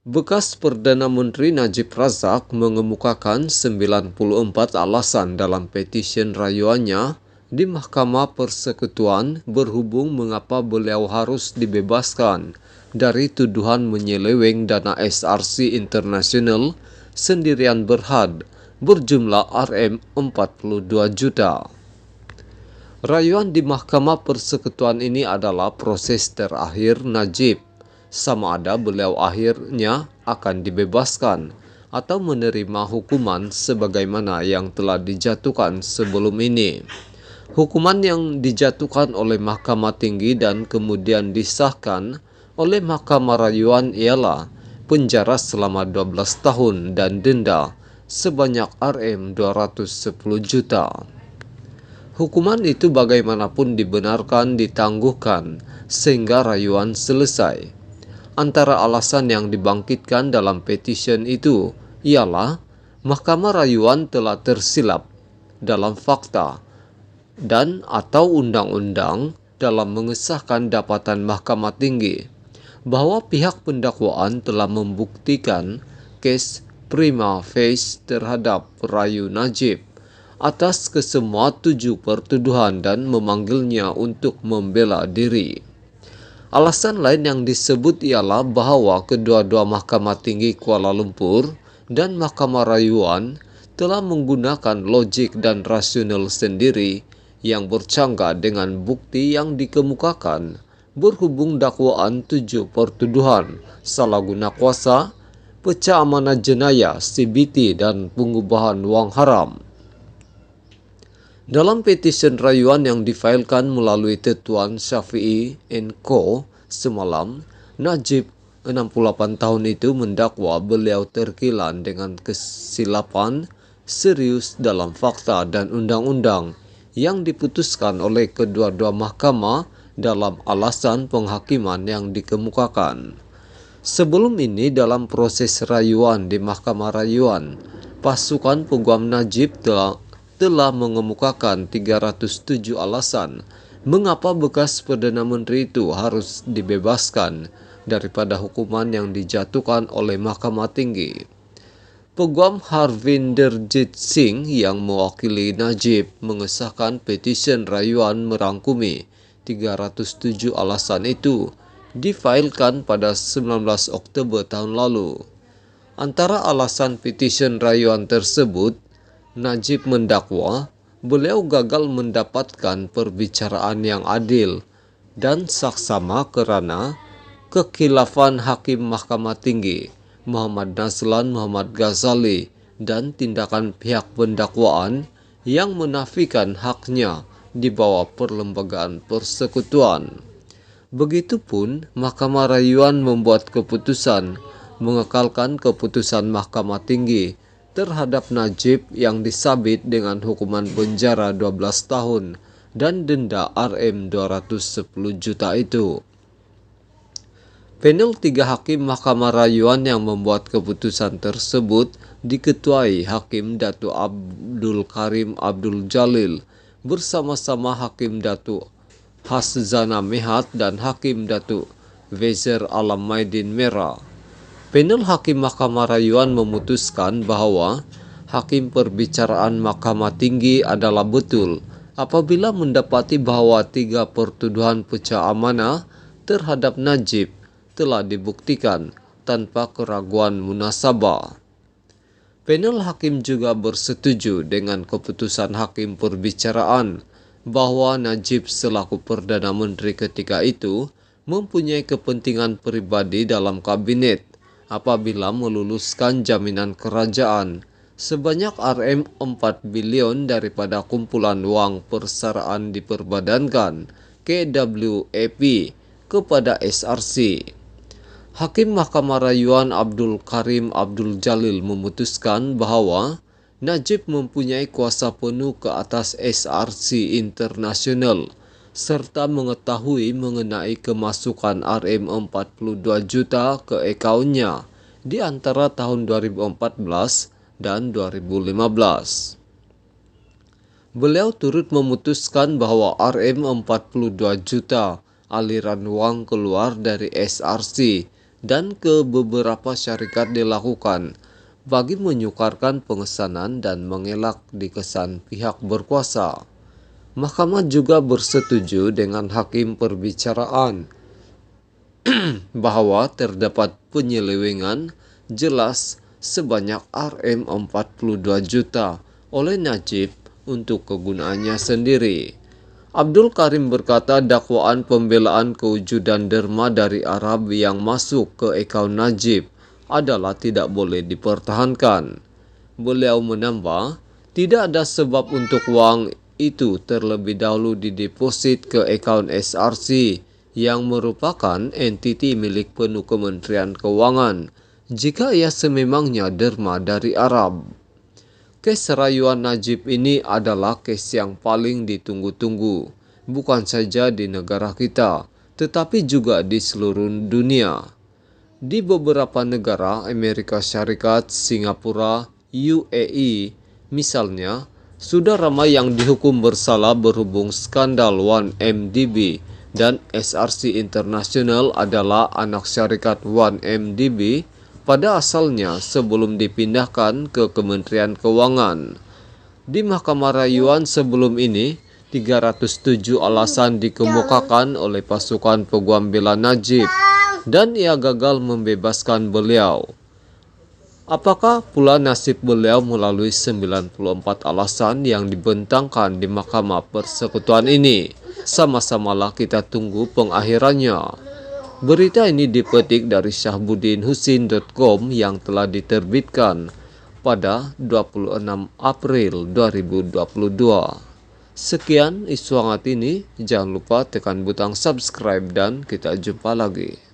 Bekas Perdana Menteri Najib Razak mengemukakan 94 alasan dalam petisyen rayuannya di Mahkamah Persekutuan berhubung mengapa beliau harus dibebaskan dari tuduhan menyeleweng dana SRC Internasional sendirian berhad berjumlah Rm42 juta. Rayuan di Mahkamah Persekutuan ini adalah proses terakhir Najib, sama ada beliau akhirnya akan dibebaskan atau menerima hukuman sebagaimana yang telah dijatuhkan sebelum ini. Hukuman yang dijatuhkan oleh Mahkamah Tinggi dan kemudian disahkan oleh Mahkamah Rayuan ialah penjara selama 12 tahun dan denda sebanyak Rm210 juta. Hukuman itu bagaimanapun dibenarkan ditangguhkan sehingga rayuan selesai. Antara alasan yang dibangkitkan dalam petisyen itu ialah Mahkamah Rayuan telah tersilap dalam fakta dan atau undang-undang dalam mengesahkan dapatan Mahkamah Tinggi bahwa pihak pendakwaan telah membuktikan kes prima facie terhadap Rayu Najib atas kesemua 7 pertuduhan dan memanggilnya untuk membela diri. Alasan lain yang disebut ialah bahwa kedua-dua Mahkamah Tinggi Kuala Lumpur dan Mahkamah Rayuan telah menggunakan logik dan rasional sendiri yang bercanggah dengan bukti yang dikemukakan berhubung dakwaan 7 pertuduhan salah guna kuasa, pecah amanah jenayah CBT dan pengubahan wang haram. Dalam petisyen rayuan yang difailkan melalui Tetuan Syafi'i & Co. semalam, Najib 68 tahun itu mendakwa beliau terkilan dengan kesilapan serius dalam fakta dan undang-undang yang diputuskan oleh kedua-dua mahkamah dalam alasan penghakiman yang dikemukakan. Sebelum ini dalam proses rayuan di Mahkamah Rayuan, pasukan peguam Najib telah mengemukakan 307 alasan mengapa bekas Perdana Menteri itu harus dibebaskan daripada hukuman yang dijatuhkan oleh Mahkamah Tinggi. Peguam Harvinderjit Singh yang mewakili Najib mengesahkan petisyen rayuan merangkumi 307 alasan itu difailkan pada 19 Oktober tahun lalu. Antara alasan petisyen rayuan tersebut, Najib mendakwa beliau gagal mendapatkan perbicaraan yang adil dan saksama kerana kekhilafan Hakim Mahkamah Tinggi Muhammad Nazlan Muhammad Ghazali dan tindakan pihak pendakwaan yang menafikan haknya di bawah perlembagaan persekutuan. Begitupun Mahkamah Rayuan membuat keputusan mengekalkan keputusan Mahkamah Tinggi terhadap Najib yang disabit dengan hukuman penjara 12 tahun dan denda Rm210 juta itu. Panel 3 Hakim Mahkamah Rayuan yang membuat keputusan tersebut diketuai Hakim Datuk Abdul Karim Abdul Jalil bersama-sama Hakim Datuk Haszana Mehat dan Hakim Datuk Vezer Alam Maidin Merah. Panel Hakim Mahkamah Rayuan memutuskan bahawa Hakim Perbicaraan Mahkamah Tinggi adalah betul apabila mendapati bahawa 3 pertuduhan pecah amanah terhadap Najib telah dibuktikan tanpa keraguan munasabah. Panel Hakim juga bersetuju dengan keputusan Hakim Perbicaraan bahawa Najib selaku Perdana Menteri ketika itu mempunyai kepentingan peribadi dalam kabinet apabila meluluskan jaminan kerajaan sebanyak Rm4 bilion daripada kumpulan wang persaraan diperbadankan KWAP kepada SRC. Hakim Mahkamah Rayuan Abdul Karim Abdul Jalil memutuskan bahawa Najib mempunyai kuasa penuh ke atas SRC Internasional serta mengetahui mengenai kemasukan Rm42 juta ke akaunnya di antara tahun 2014 dan 2015. Beliau turut memutuskan bahawa Rm42 juta aliran wang keluar dari SRC dan ke beberapa syarikat dilakukan bagi menyukarkan pengesanan dan mengelak dikesan pihak berkuasa. Mahkamah juga bersetuju dengan hakim perbicaraan bahwa terdapat penyelewengan jelas sebanyak Rm42 juta oleh Najib untuk kegunaannya sendiri. Abdul Karim berkata dakwaan pembelaan kewujudan derma dari Arab yang masuk ke akaun Najib adalah tidak boleh dipertahankan. Beliau menambah, tidak ada sebab untuk uang itu terlebih dahulu dideposit ke akaun SRC yang merupakan entiti milik penuh Kementerian Keuangan jika ia sememangnya derma dari Arab. Kes rayuan Najib ini adalah kes yang paling ditunggu-tunggu, bukan saja di negara kita, tetapi juga di seluruh dunia. Di beberapa negara, Amerika Syarikat, Singapura, UAE, misalnya, sudah ramai yang dihukum bersalah berhubung skandal 1MDB, dan SRC International adalah anak syarikat 1MDB pada asalnya sebelum dipindahkan ke Kementerian Keuangan. Di Mahkamah Rayuan sebelum ini, 307 alasan dikemukakan oleh pasukan peguam bela Najib dan ia gagal membebaskan beliau. Apakah pula nasib beliau melalui 94 alasan yang dibentangkan di Mahkamah Persekutuan ini? Sama-samalah kita tunggu pengakhirannya. Berita ini dipetik dari syahbudinhusin.com yang telah diterbitkan pada 26 April 2022. Sekian isu hangat ini, jangan lupa tekan butang subscribe dan kita jumpa lagi.